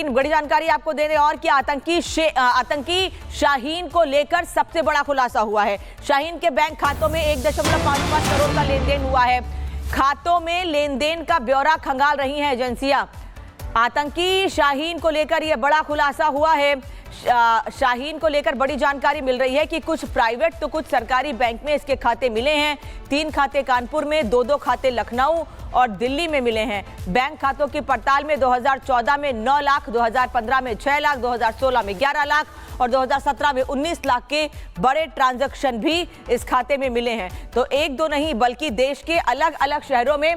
लेकिन बड़ी जानकारी आपको दे दें और कि आतंकी शाहीन को लेकर सबसे बड़ा खुलासा हुआ है। शाहीन के बैंक खातों में 1.55 करोड़ का लेन देन हुआ है। खातों में लेन देन का ब्यौरा खंगाल रही हैं एजेंसियां। आतंकी शाहीन को लेकर यह बड़ा खुलासा हुआ है। शाहीन को लेकर बड़ी जानकारी मिल रही है कि कुछ प्राइवेट तो कुछ सरकारी बैंक में इसके खाते मिले हैं। 3 खाते कानपुर में, 2 खाते लखनऊ और दिल्ली में मिले हैं। बैंक खातों की पड़ताल में 2014 में 9 लाख, 2015 में 6 लाख, 2016 में 11 लाख और 2017 में 19 लाख के बड़े ट्रांजैक्शन भी इस खाते में मिले हैं। तो 1-2 नहीं बल्कि देश के अलग अलग शहरों में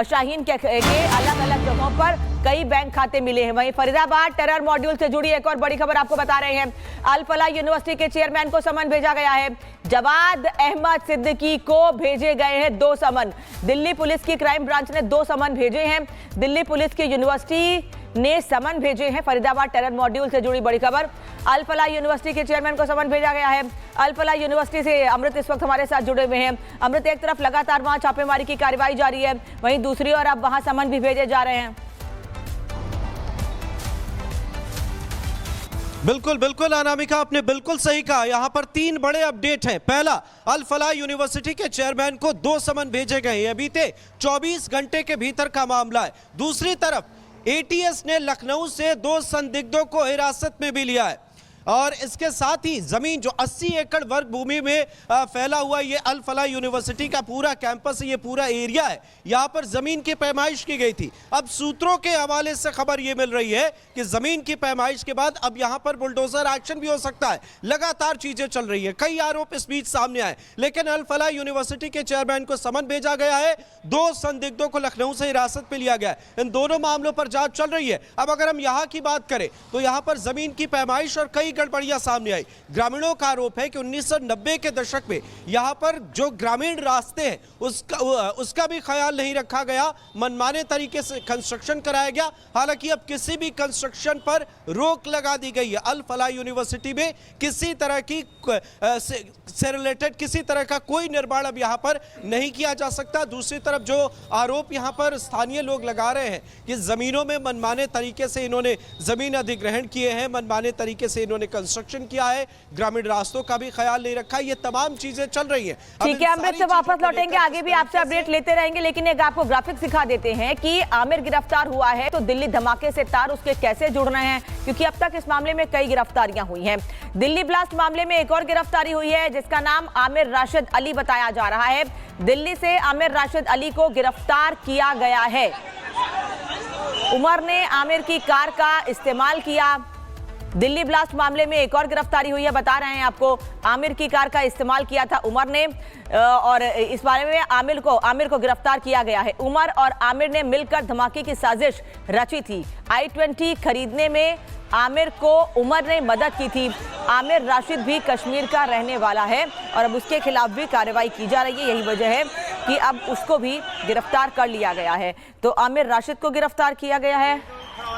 शाहीन के अलग अलग जगहों पर कई बैंक खाते मिले हैं। वहीं फरीदाबाद टेरर मॉड्यूल से जुड़ी एक और बड़ी खबर आपको बता रहे हैं। अल फलाह यूनिवर्सिटी के चेयरमैन को समन भेजा गया है। जवाद अहमद सिद्दीकी को भेजे गए हैं 2 समन। दिल्ली पुलिस की क्राइम ब्रांच ने 2 समन भेजे हैं। दिल्ली पुलिस की यूनिवर्सिटी ने समन भेजे हैं। फरीदाबाद टेरर मॉड्यूल से जुड़ी बड़ी खबर। अल फलाह यूनिवर्सिटी के चेयरमैन को समन भेजा गया है। अल फलाह यूनिवर्सिटी से अमृत इस वक्त हमारे साथ जुड़े हुए हैं। अमृत, एक तरफ लगातार वहां छापेमारी की कार्रवाई जारी है, वहीं दूसरी ओर अब वहां समन भी भेजे जा रहे हैं। बिल्कुल बिल्कुल अनामिका, आपने बिल्कुल सही कहा। यहां पर 3 बड़े अपडेट हैं। पहला, अल फलाह यूनिवर्सिटी के चेयरमैन को 2 समन भेजे गए हैं। बीते 24 घंटे के भीतर का मामला है। दूसरी तरफ एटीएस ने लखनऊ से 2 संदिग्धों को हिरासत में भी लिया है और इसके साथ ही जमीन जो 80 एकड़ वर्ग भूमि में फैला हुआ ये अल फलाह यूनिवर्सिटी का पूरा कैंपस, ये पूरा एरिया है, यहाँ पर जमीन की पैमाइश की गई थी। अब सूत्रों के हवाले से खबर ये मिल रही है कि जमीन की पैमाइश के बाद अब यहाँ पर बुलडोजर एक्शन भी हो सकता है। लगातार चीजें चल रही है, कई आरोप इस बीच सामने आए, लेकिन अल फलाह यूनिवर्सिटी के चेयरमैन को समन भेजा गया है। 2 संदिग्धों को लखनऊ से हिरासत में लिया गया है। इन दोनों मामलों पर जांच चल रही है। अब अगर हम यहाँ की बात करें तो यहाँ पर जमीन की पैमाइश और कई गड़बड़ियां सामने आई। ग्रामीणों का आरोप है कि 1990 के दशक में यहां पर जो ग्रामीण रास्ते हैं उसका भी ख्याल नहीं रखा गया, मनमाने तरीके से कंस्ट्रक्शन कराया गया। हालांकि अब किसी भी कंस्ट्रक्शन पर रोक लगा दी गई है। अल फलाह यूनिवर्सिटी में किसी तरह की से रिलेटेड किसी तरह का कोई निर्माण अब यहां पर नहीं किया जा सकता। दूसरी तरफ जो आरोप यहां पर स्थानीय लोग लगा रहे हैं कि जमीनों में मनमाने तरीके से इन्होंने जमीन अधिग्रहण किए हैं, मनमाने तरीके से इन्होंने कंस्ट्रक्शन किया है, ग्रामीण रास्तों का भी ख्याल नहीं रखा। ये तमाम चीजें चल रही हैं। ठीक है अमृत, से वापस लौटेंगे, आगे भी आपसे अपडेट लेते रहेंगे, लेकिन एक आपको ग्राफिक दिखा देते हैं कि आमिर गिरफ्तार हुआ है तो दिल्ली धमाके से तार उसके कैसे जुड़ रहे हैं, क्योंकि अब तक इस मामले में कई गिरफ्तारियां हुई हैं। दिल्ली ब्लास्ट मामले में एक और गिरफ्तारी हुई है जिसका नाम आमिर राशिद अली बताया जा रहा है। दिल्ली से आमिर राशिद अली को गिरफ्तार किया गया है। उमर ने आमिर की कार का इस्तेमाल किया। दिल्ली ब्लास्ट मामले में एक और गिरफ्तारी हुई है, बता रहे हैं आपको। आमिर की कार का इस्तेमाल किया था उमर ने और इस बारे में आमिर को गिरफ्तार किया गया है। उमर और आमिर ने मिलकर धमाके की साजिश रची थी। i20 खरीदने में आमिर को उमर ने मदद की थी। आमिर राशिद भी कश्मीर का रहने वाला है और अब उसके खिलाफ भी कार्रवाई की जा रही है। यही वजह है कि अब उसको भी गिरफ्तार कर लिया गया है। तो आमिर राशिद को गिरफ्तार किया गया है,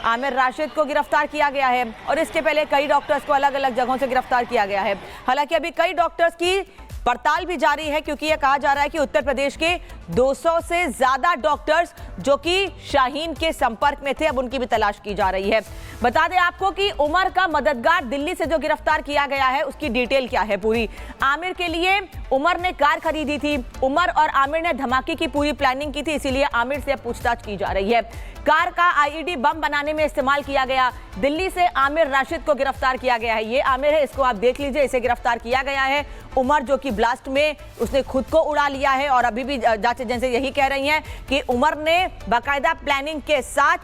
आमिर राशिद को गिरफ्तार किया गया है और इसके पहले कई डॉक्टर्स को अलग अलग जगहों से गिरफ्तार किया गया है। हालांकि अभी कई डॉक्टर्स की पड़ताल भी जारी है, क्योंकि यह कहा जा रहा है कि उत्तर प्रदेश के 200 से ज्यादा डॉक्टर्स जो कि शाहीन के संपर्क में थे, अब उनकी भी तलाश की जा रही है। बता दें आपको कि उमर का मददगार दिल्ली से जो गिरफ्तार किया गया है उसकी डिटेल क्या है पूरी। आमिर के लिए उमर ने कार खरीदी थी। उमर और आमिर ने धमाके की पूरी प्लानिंग की थी, इसीलिए आमिर से पूछताछ की जा रही है। कार का आईईडी बम बनाने में इस्तेमाल किया गया। दिल्ली से आमिर राशिद को गिरफ्तार किया गया है। ये आमिर है, इसको आप देख लीजिए, इसे गिरफ्तार किया गया है। उमर जो कि ब्लास्ट में उसने खुद को उड़ा लिया है और अभी भी जांच एजेंसी यही कह रही हैं कि उमर ने बाकायदा प्लानिंग के साथ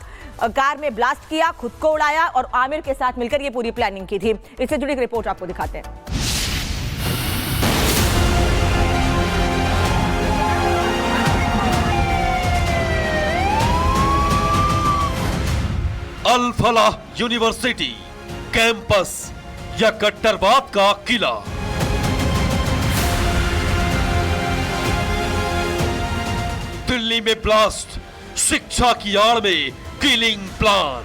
कार में ब्लास्ट किया, खुद को उड़ाया और आमिर के साथ मिलकर ये पूरी प्लानिंग की थी। इससे जुड़ी एक रिपोर्ट आपको दिखाते हैं। अल फलाह यूनिवर्सिटी कैंपस या कट्टरवाद का किला। दिल्ली में ब्लास्ट, शिक्षा की आड़ में killing plan.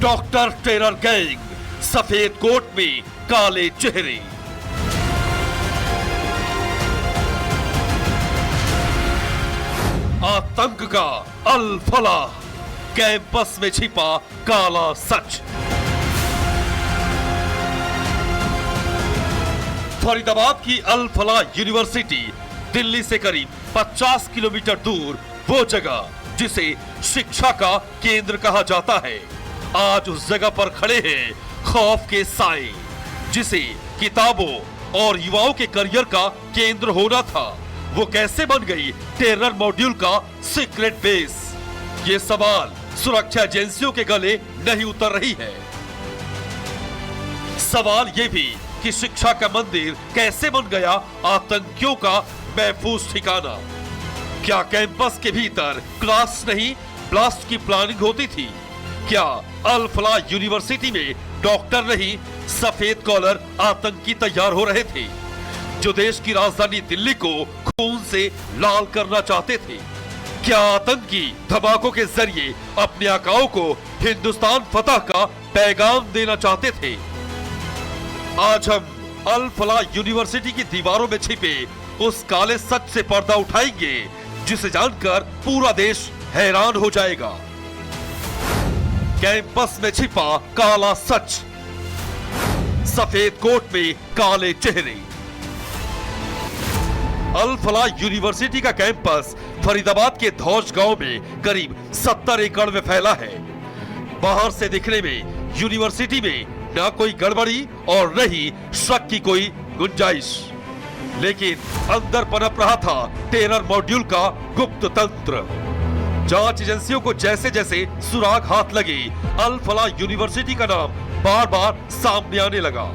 Doctor terror gang, सफेद कोट में काले चेहरे। आतंक का अल फलाह, कैंपस में छिपा काला सच। फरीदाबाद की अल फलाह यूनिवर्सिटी दिल्ली से करीब 50 किलोमीटर दूर वो जगह जिसे शिक्षा का केंद्र कहा जाता है, आज उस जगह पर खड़े हैं खौफ के साए। जिसे किताबों और युवाओं के करियर का केंद्र होना था, वो कैसे बन गई टेरर मॉड्यूल का सीक्रेट बेस? ये सवाल सुरक्षा एजेंसियों के गले नहीं उतर रही है। सवाल ये भी कि शिक्षा का मंदिर कैसे बन गया आतंकियों का महफूज ठिकाना? क्या कैंपस के भीतर क्लास नहीं ब्लास्ट की प्लानिंग होती थी? क्या अल फलाह यूनिवर्सिटी में डॉक्टर नहीं सफेद कॉलर आतंकी तैयार हो रहे थे, जो देश की राजधानी दिल्ली को खून से लाल करना चाहते थे? क्या आतंकी धमाकों के जरिए अपने आकाओं को हिंदुस्तान फतह का पैगाम देना चाहते थे? आज हम अल फलाह यूनिवर्सिटी की दीवारों में छिपे उस काले सच से पर्दा उठाएंगे, जिसे जानकर पूरा देश हैरान हो जाएगा। कैंपस में छिपा काला सच, सफेद कोट में काले चेहरे। अल फलाह यूनिवर्सिटी का कैंपस फरीदाबाद के धौज गांव में करीब 70 एकड़ में फैला है। बाहर से दिखने में यूनिवर्सिटी में न कोई गड़बड़ी और न ही शक की कोई गुंजाइश, लेकिन अंदर पनप रहा था टेरर मॉड्यूल का गुप्त तंत्र। जांच एजेंसियों को जैसे जैसे सुराग हाथ लगे, अल फलाह यूनिवर्सिटी का नाम बार बार सामने आने लगा।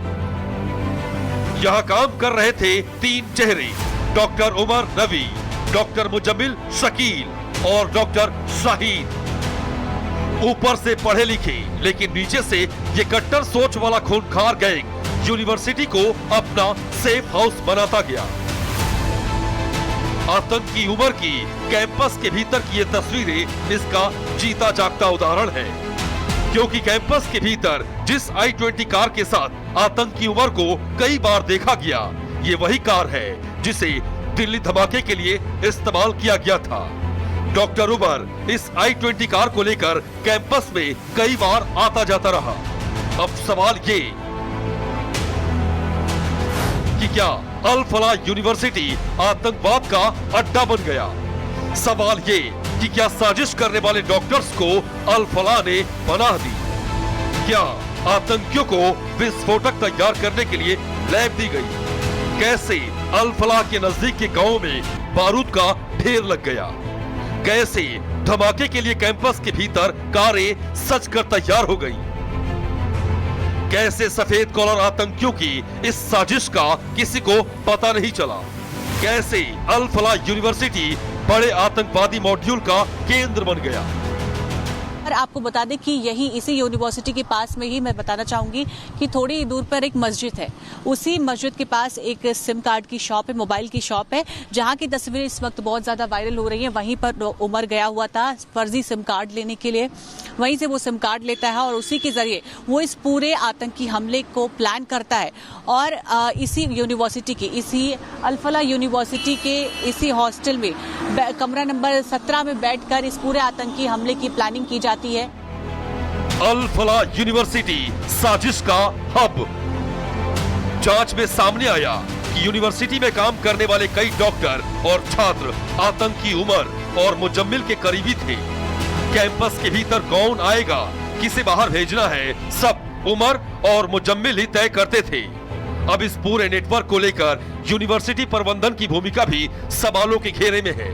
यहाँ काम कर रहे थे 3 चेहरे, डॉक्टर उमर नवी, डॉक्टर मुजम्मिल शकील और डॉक्टर शाहीद। ऊपर से पढ़े लिखे, लेकिन नीचे से ये कट्टर सोच वाला खूंखार गैंग यूनिवर्सिटी को अपना सेफ हाउस बनाता गया। आतंक की उम्र की कैंपस के भीतर की ये तस्वीरें इसका जीता जागता उदाहरण है, क्योंकि कैंपस के भीतर जिस i-20 कार के साथ आतंकी उमर को कई बार देखा गया, ये वही कार है जिसे दिल्ली धमाके के लिए इस्तेमाल किया गया था। डॉक्टर उमर इस i-20 कार को लेकर कैंपस में कई बार आता जाता रहा। अब सवाल ये कि क्या अल फलाह यूनिवर्सिटी आतंकवाद का अड्डा बन गया? सवाल ये कि क्या साजिश करने वाले डॉक्टर्स को अल फलाह ने पनाह दी? क्या आतंकियों को विस्फोटक तैयार करने के लिए लैब दी गई? कैसे अल फलाह के नजदीक के गांव में बारूद का ढेर लग गया? कैसे धमाके के लिए कैंपस के भीतर कारें सज कर तैयार हो गई? कैसे सफेद कॉलर आतंकियों की इस साजिश का किसी को पता नहीं चला? कैसे अल फलाह यूनिवर्सिटी बड़े आतंकवादी मॉड्यूल का केंद्र बन गया? और आपको बता दें कि यही इसी यूनिवर्सिटी के पास में ही मैं बताना चाहूंगी कि थोड़ी ही दूर पर एक मस्जिद है। उसी मस्जिद के पास एक सिम कार्ड की शॉप है, मोबाइल की शॉप है, जहां की तस्वीरें इस वक्त बहुत ज्यादा वायरल हो रही हैं। वहीं पर उमर गया हुआ था फर्जी सिम कार्ड लेने के लिए, वहीं से वो सिम कार्ड लेता है और उसी के जरिए वो इस पूरे आतंकी हमले को प्लान करता है। और इसी यूनिवर्सिटी की, इसी अल फलाह यूनिवर्सिटी के इसी हॉस्टल में कमरा नंबर 17 में बैठकर इस पूरे आतंकी हमले की प्लानिंग की जाती है। अल फलाह यूनिवर्सिटी साजिश का हब। जांच में सामने आया कि यूनिवर्सिटी में काम करने वाले कई डॉक्टर और छात्र आतंकी उमर और मुजम्मिल के करीबी थे। कैंपस के भीतर कौन आएगा, किसे बाहर भेजना है, सब उमर और मुजम्मिल ही तय करते थे। अब इस पूरे नेटवर्क को लेकर यूनिवर्सिटी प्रबंधन की भूमिका भी सवालों के घेरे में है।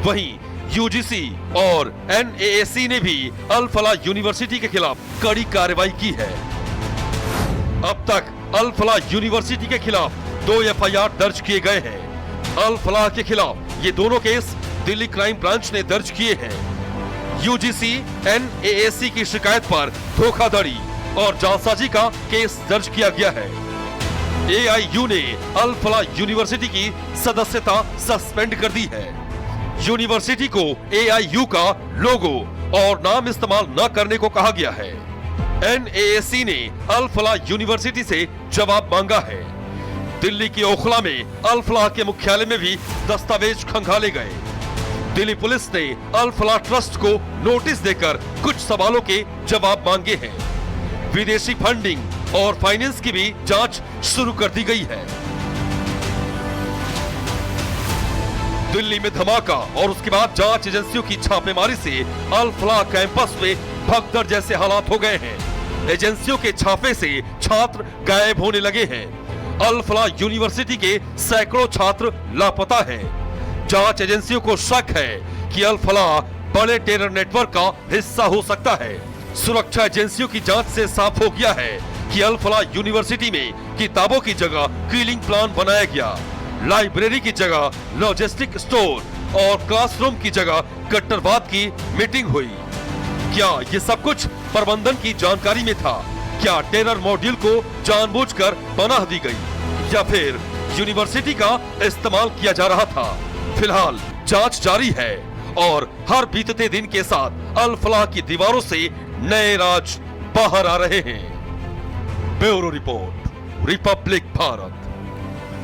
वहीं यूजीसी और एनएएसी ने भी अल फलाह यूनिवर्सिटी के खिलाफ कड़ी कार्रवाई की है। अब तक अल फलाह यूनिवर्सिटी के खिलाफ 2 एफआईआर दर्ज किए गए हैं। अल फलाह के खिलाफ ये दोनों केस दिल्ली क्राइम ब्रांच ने दर्ज किए हैं। यूजीसी एनएएसी की शिकायत पर धोखाधड़ी और जालसाजी का केस दर्ज किया गया है। एआईयू ने अल फलाह यूनिवर्सिटी की सदस्यता सस्पेंड कर दी है। यूनिवर्सिटी को एआईयू का लोगो और नाम इस्तेमाल न करने को कहा गया है। एनएएसी ने अल फलाह यूनिवर्सिटी से जवाब मांगा है। दिल्ली की ओखला में अल फलाह के मुख्यालय में भी दस्तावेज खंगाले गए। दिल्ली पुलिस ने अल फलाह ट्रस्ट को नोटिस देकर कुछ सवालों के जवाब मांगे हैं। विदेशी फंडिंग और फाइनेंस की भी जांच शुरू कर दी गई है। दिल्ली में धमाका और उसके बाद जांच एजेंसियों की छापेमारी से अल फलाह कैंपस में भगदड़ जैसे हालात हो गए हैं। एजेंसियों के छापे से छात्र गायब होने लगे हैं। अल फलाह यूनिवर्सिटी के सैकड़ों छात्र लापता हैं। जांच एजेंसियों को शक है कि अल फलाह बड़े टेरर नेटवर्क का हिस्सा हो सकता है। सुरक्षा एजेंसियों की जांच से साफ हो गया है कि अल फलाह यूनिवर्सिटी में किताबों की जगह किलिंग प्लान बनाया गया, लाइब्रेरी की जगह लॉजिस्टिक स्टोर और क्लासरूम की जगह कट्टरवाद की मीटिंग हुई। क्या ये सब कुछ प्रबंधन की जानकारी में था? क्या टेरर मॉड्यूल को जानबूझकर पनाह दी गई या फिर यूनिवर्सिटी का इस्तेमाल किया जा रहा था? फिलहाल जांच जारी है और हर बीतते दिन के साथ अल फलाह की दीवारों से नए राज बाहर आ रहे हैं। Bureau report, Republic Bharat.